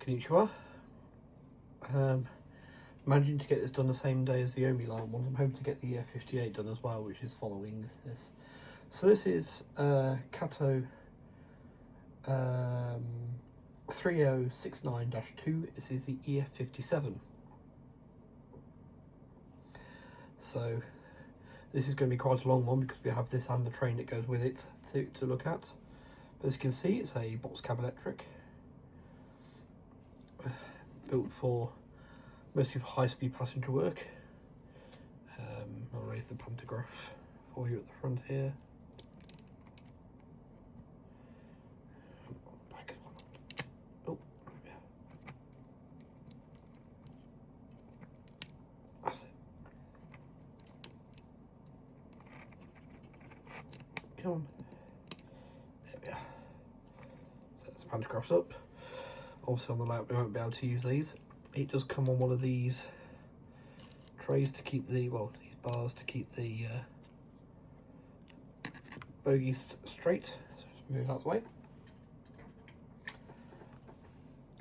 Konnichiwa. Managing to get this done the same day as the Omi line one. I'm hoping to get the EF58 done as well, which is following this. So this is Kato 3069-2. This is the EF57. So this is going to be quite a long one because we have this and the train that goes with it to look at. But as you can see, it's a box cab electric, built for mostly for high-speed passenger work. I'll raise the pantograph for you at the front here. Oh, yeah. That's it. Come on. There we are. Set the pantographs up. Obviously on the layout we won't be able to use these. It does come on one of these trays to keep the, well, these bars to keep the bogies straight. So just move out of the way.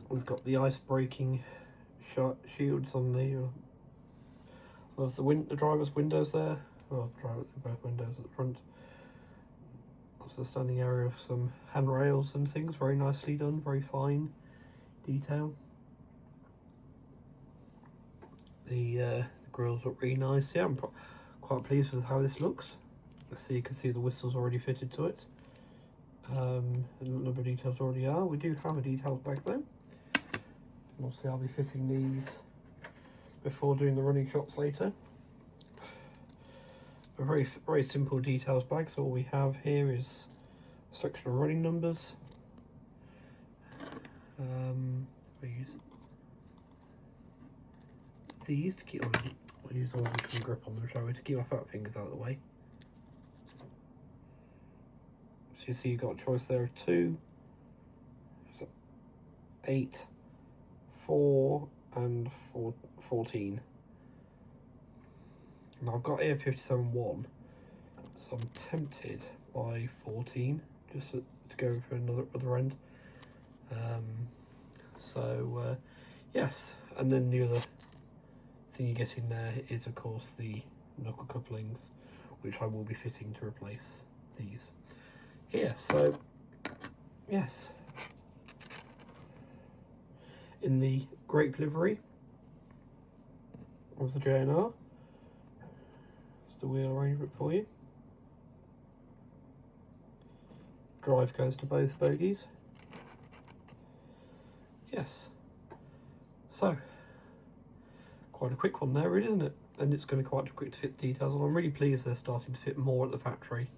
We've got the ice braking shields on the driver's windows there. Well, both windows at the front. Also, the standing area of some handrails and things. Very nicely done. Very fine detail. The grills look really nice. Yeah, I'm quite pleased with how this looks. So you can see the whistles already fitted to it. And a number of details already are. We do have a details bag though. And obviously I'll be fitting these before doing the running shots later. A very simple details bag. So all we have here is a selection of running numbers. We use these to keep on. We'll use the ones we can grip on them, shall we, to keep our fat fingers out of the way. So you see you've got a choice there of 2, 8, 4 and 14. Now I've got EF57 1, so I'm tempted by 14 just to go for another other end. Yes, and then the other thing you get in there is of course the knuckle couplings, which I will be fitting to replace these here. So yes, in the grape livery of the JNR. It's the wheel arrangement for you. Drive goes to both bogies. Yes, so quite a quick one there, really, isn't it? And it's going to be quite quick to fit the details on. I'm really pleased they're starting to fit more at the factory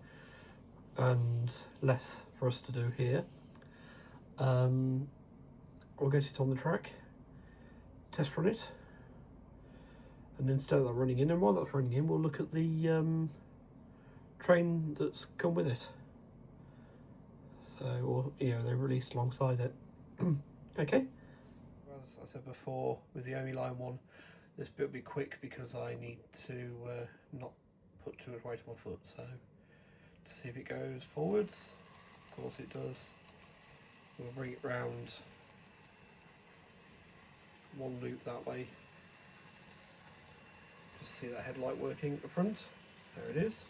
and less for us to do here. We'll get it on the track, test run it, and instead of that running in, and while that's running in, we'll look at the train that's come with it. So, or you know, they're released alongside it. Okay. Well, as I said before, with the Omi line one, this bit will be quick because I need to not put too much weight on my foot. So, to see if it goes forwards, of course it does. We'll bring it round one loop that way. Just see that headlight working at the front. There it is.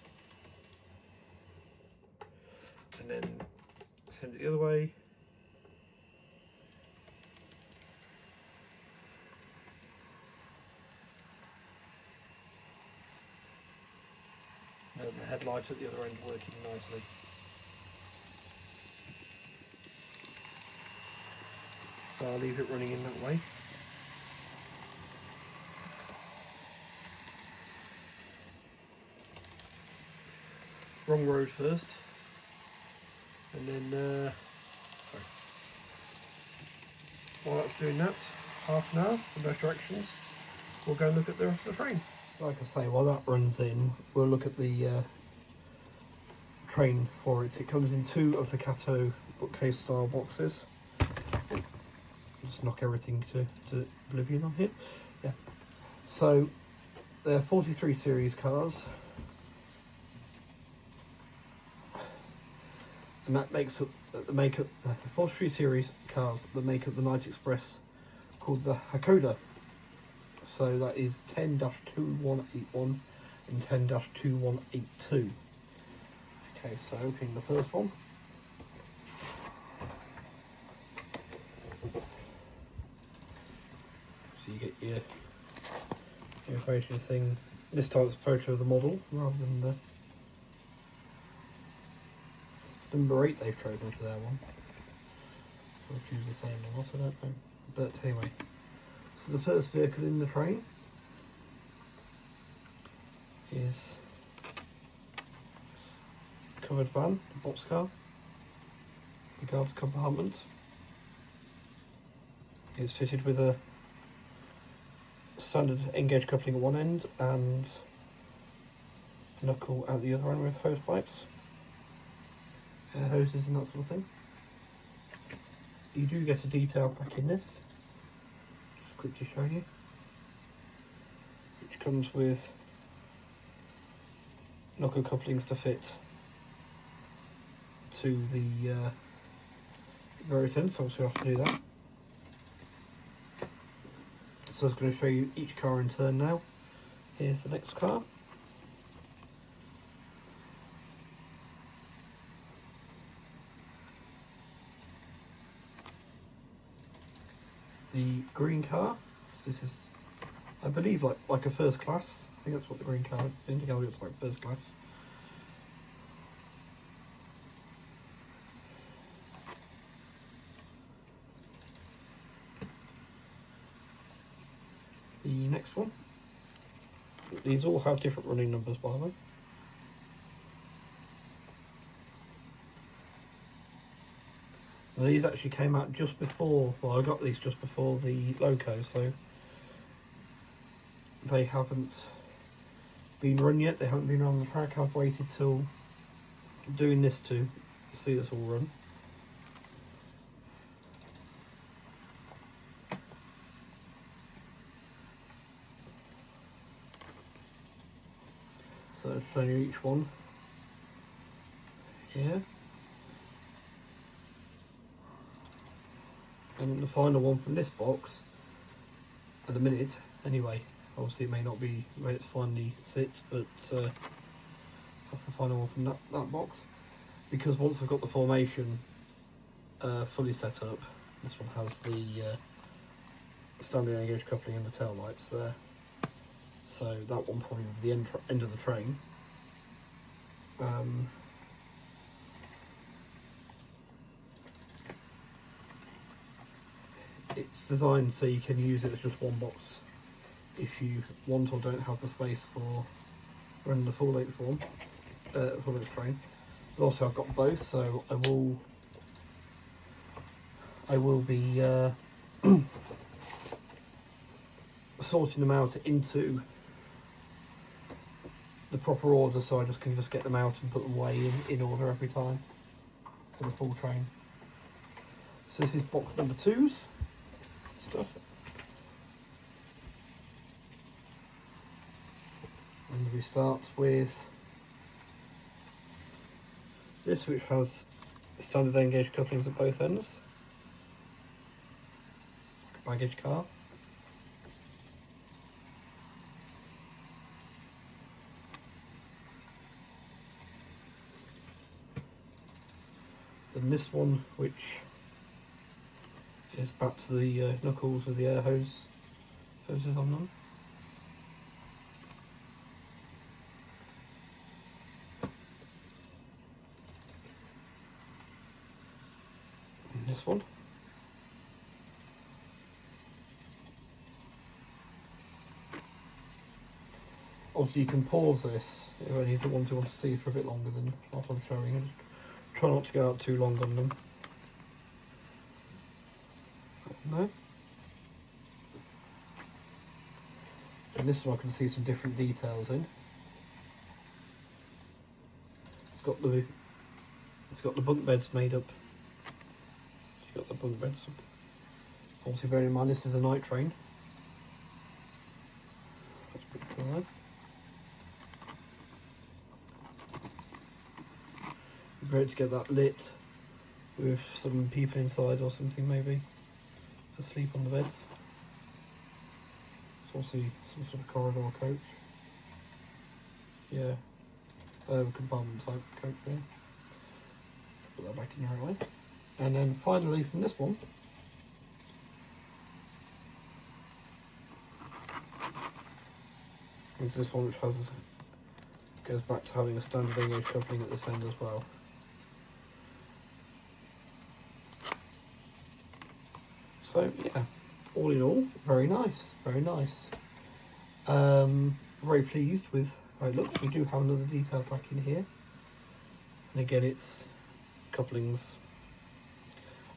And then send it the other way. And the headlight at the other end working nicely. So I'll leave it running in that way. Wrong road first. And then, sorry. While that's doing that, half an hour in both directions, we'll go and look at the rest of the train. Like I say, while that runs in, we'll look at the train for it. It comes in 2 of the Kato bookcase style boxes. Just knock everything to oblivion on here. Yeah. So they're 43 series cars. And that makes up the 43 series cars that make up the Night Express called the Hakkoda. So that is 10-2181 and 10-2182. Okay, so opening the first one. So you get your information thing. This time it's a photo of the model rather than the number 8 they've chosen for their one. So I'll choose the same one, I don't know. But anyway, so the first vehicle in the train is a covered van, a boxcar, the guard's compartment. It's fitted with a standard engaged coupling at one end and knuckle at the other end with hose pipes, air hoses and that sort of thing. You do get a detail pack in this, just quickly show you, which comes with knuckle couplings to fit to the various ends, so obviously I have to do that. So I was going to show you each car in turn now. Here's the next car. The green car. This is, I believe, like a first class. I think that's what the green car is. The Indigo looks like first class. The next one. These all have different running numbers, by the way. These actually came out just before, well, I got these just before the loco, so they haven't been run yet, they haven't been on the track. I've waited till doing this to see this all run. So I'll show you each one here. And then the final one from this box, at the minute anyway, obviously it may not be where it finally sits, but that's the final one from that box. Because once I've got the formation fully set up, this one has the standard engaged coupling and the tail lights there. So that one probably will be the end of the train. It's designed so you can use it as just one box if you want or don't have the space for running the full length one, full length train. But also I've got both, so I will be sorting them out into the proper order, so I can just get them out and put them away in order every time for the full train. So this is box number 2's stuff. And we start with this, which has standard engaged couplings at both ends, like a baggage car. Then this one, which is back to the knuckles with the air hoses on them. And this one. Obviously you can pause this if any of the ones you want to see for a bit longer than what I'm showing, and try not to go out too long on them. No. And this one I can see some different details in. It's got the bunk beds made up. It's got the bunk beds. Obviously bearing in mind this is a night train. That's pretty cool, though. Great to get that lit with some people inside or something, maybe to sleep on the beds. obviously some sort of corridor coach. Yeah, compartment type coach there. Put that back in the right way. And then finally from this one, is this one which goes back to having a standard engage coupling at this end as well. So yeah, all in all, very nice, very nice. Very pleased with how it looks. We do have another detail back in here, and again it's couplings,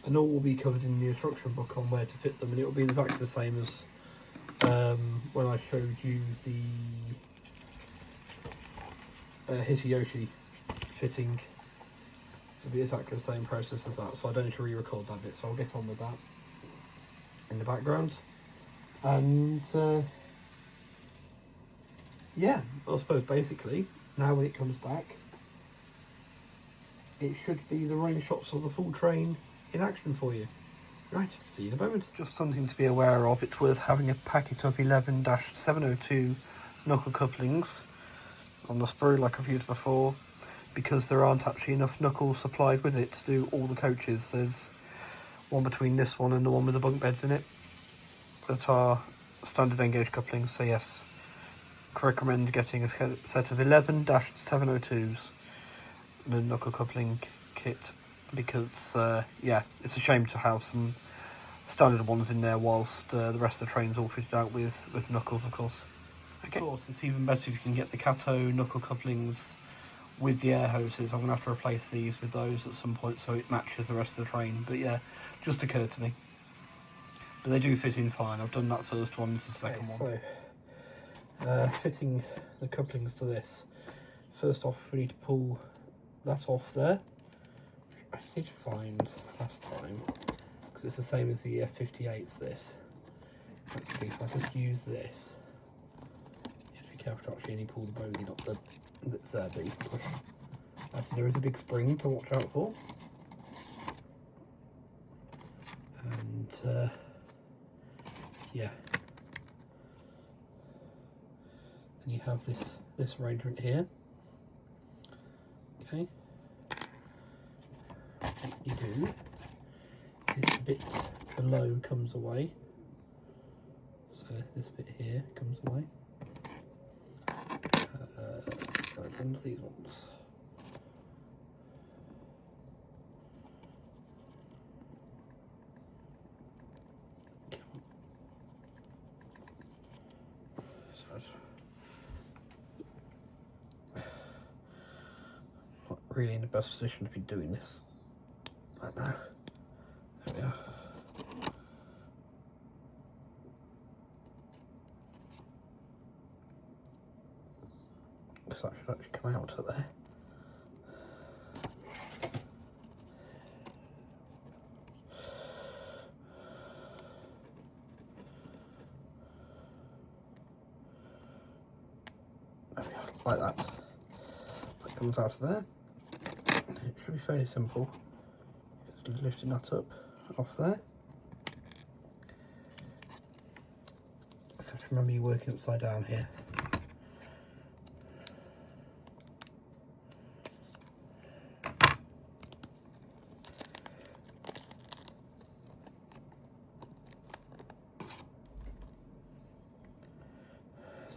and all will be covered in the instruction book on where to fit them, and it will be exactly the same as when I showed you the Hitayoshi fitting. It'll be exactly the same process as that, so I don't need to re-record that bit, so I'll get on with that in the background. And yeah, I suppose basically now when it comes back, it should be the running shots of the full train in action for you. Right, see you in a moment. Just something to be aware of, it's worth having a packet of 11-702 knuckle couplings on the sprue like I've used before, because there aren't actually enough knuckles supplied with it to do all the coaches. There's one between this one and the one with the bunk beds in it that are standard engage couplings, so yes, I recommend getting a set of 11-702s, the knuckle coupling kit, because yeah, it's a shame to have some standard ones in there whilst the rest of the train's all fitted out with knuckles, of course. Okay. Of course, it's even better if you can get the Kato knuckle couplings with the air hoses. I'm going to have to replace these with those at some point so it matches the rest of the train, but yeah, just occurred to me. But they do fit in fine. I've done that first one, this is the second one. So, fitting the couplings to this. First off, we need to pull that off there. I did find last time, because it's the same as the EF58's this. Actually, if I could use this, you have to be careful to actually only pull the bogey, not the that's there, but you can push. Actually, there is a big spring to watch out for. And yeah, then you have this arrangement here. Okay, what you do, this bit below comes away, so this bit here comes away. Opens these ones. Not really in the best position to be doing this right now. There we are. Because that should actually come out of there. There we are, like that. That comes out of there. It should be fairly simple. Just lifting that up off there. So remember, you're working upside down here.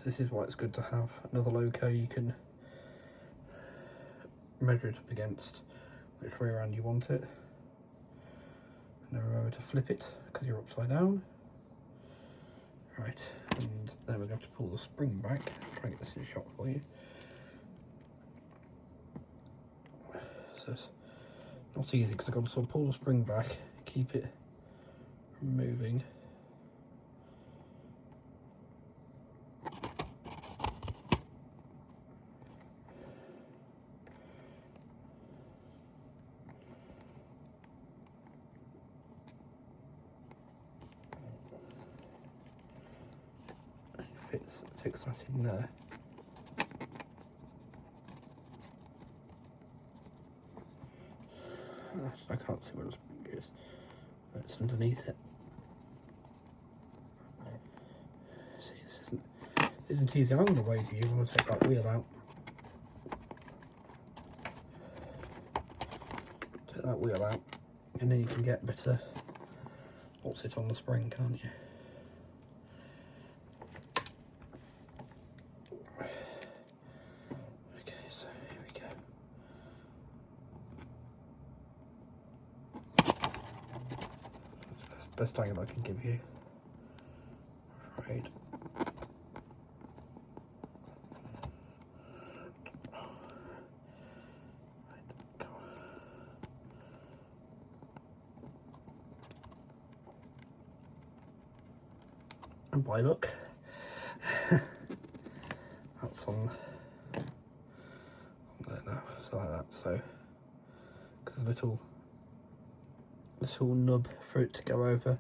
This is why it's good to have another loco you can measure it up against, which way around you want it. And then remember to flip it because you're upside down. Right, and then we're going to have to pull the spring back. Try and get this in shot for you. So it's not easy because I've got to sort of pull the spring back, keep it from moving. Fix that in there. I can't see where the spring is, but it's underneath it. See, isn't easy. I'm going to wave you. I'm going to take that wheel out. Take that wheel out, and then you can get better what's it on the spring, can't you? Okay, so here we go. That's the best angle I can give you, I'm afraid. And by look, that's on there now, so like that. So, because a little nub for it to go over,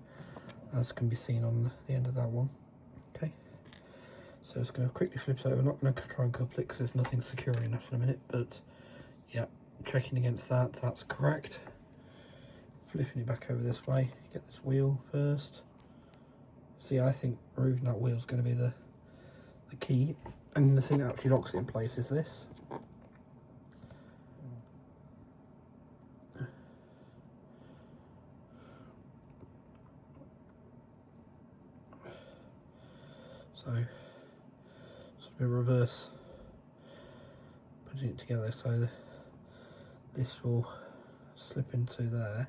as can be seen on the end of that one. Okay, so it's going to quickly flip it over. I'm not going to try and couple it because there's nothing securing that in a minute, but yeah, checking against that, that's correct. Flipping it back over this way, get this wheel first. See, I think removing that wheel is going to be the key, and the thing that actually locks it in place is this. So, sort of a reverse, putting it together so this will slip into there.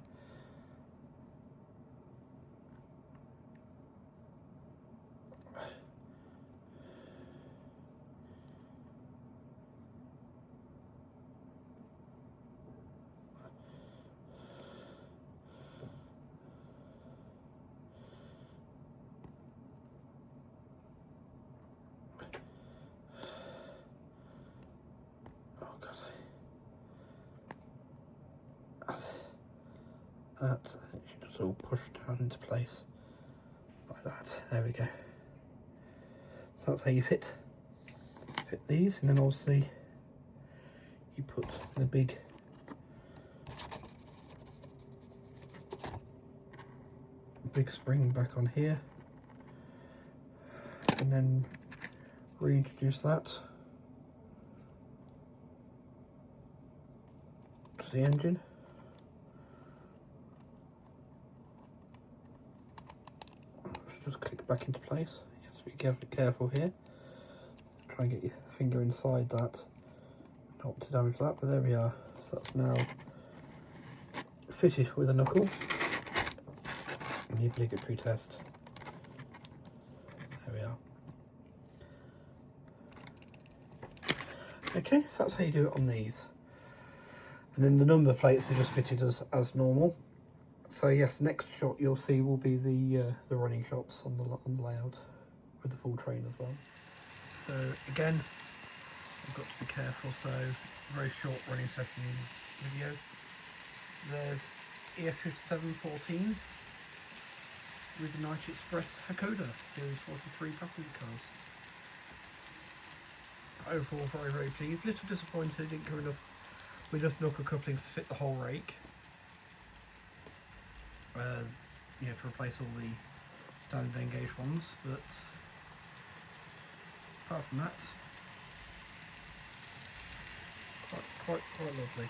That it should just all push down into place like that. There we go. So that's how you fit these, and then obviously you put the big spring back on here, and then reintroduce that to the engine. Just click back into place. You have to be careful here. Try and get your finger inside that, not to damage that, but there we are. So that's now fitted with a knuckle. And the obligatory test. There we are. Okay, so that's how you do it on these. And then the number plates are just fitted as normal. So yes, next shot you'll see will be the running shots on the layout with the full train as well. So again, I've got to be careful. So very short running session video. There's EF57 14 with the Night Express Hakkoda Series 43 passenger cars. Overall, very, very pleased. A little disappointed didn't come enough with enough knuckle couplings to fit the whole rake. You know, to replace all the standard engaged ones, but apart from that, quite lovely.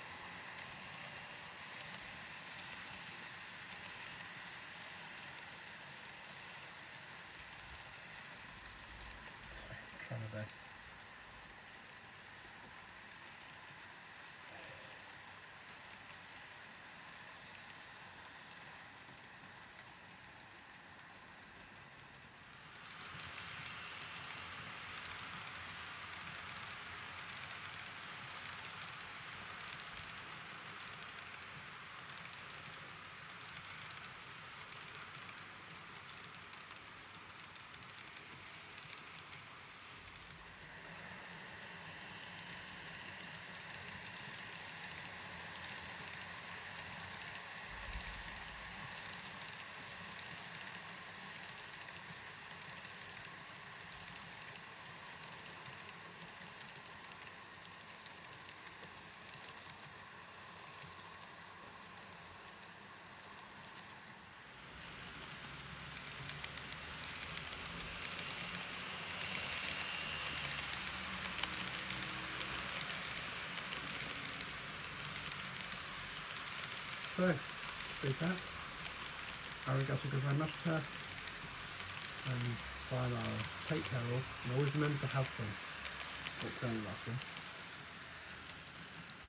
Sorry, I'll try my best. So, peace out. Arigato gozaimashita. And sayonara. Take care all. And always remember to have fun. What's going on,